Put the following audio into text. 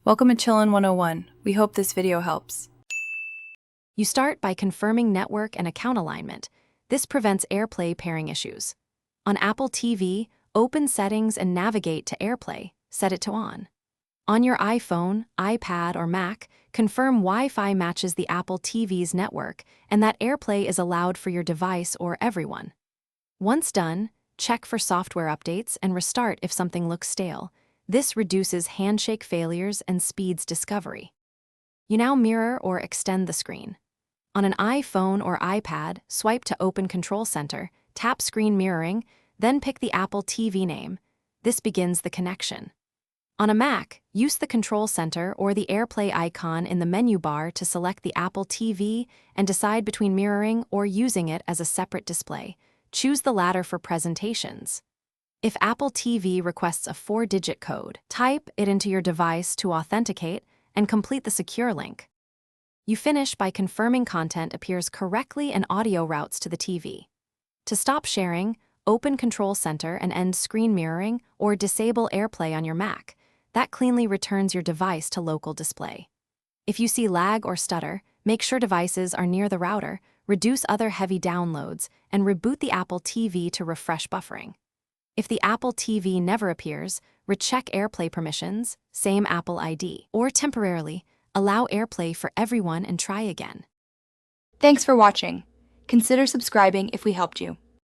Welcome to Chillin' 101. We hope this video helps. You start by confirming network and account alignment. This prevents AirPlay pairing issues. On Apple TV, open Settings and navigate to AirPlay. Set it to on. On your iPhone, iPad, or Mac, confirm Wi-Fi matches the Apple TV's network and that AirPlay is allowed for your device or everyone. Once done, check for software updates and restart if something looks stale. This reduces handshake failures and speeds discovery. You now mirror or extend the screen. On an iPhone or iPad, swipe to open Control Center, tap Screen Mirroring, then pick the Apple TV name. This begins the connection. On a Mac, use the Control Center or the AirPlay icon in the menu bar to select the Apple TV and decide between mirroring or using it as a separate display. Choose the latter for presentations. If Apple TV requests a 4-digit code, type it into your device to authenticate and complete the secure link. You finish by confirming content appears correctly and audio routes to the TV. To stop sharing, open Control Center and end screen mirroring or disable AirPlay on your Mac. That cleanly returns your device to local display. If you see lag or stutter, make sure devices are near the router, reduce other heavy downloads, and reboot the Apple TV to refresh buffering. If the Apple TV never appears, recheck AirPlay permissions, same Apple ID, or temporarily allow AirPlay for everyone and try again. Thanks for watching. Consider subscribing if we helped you.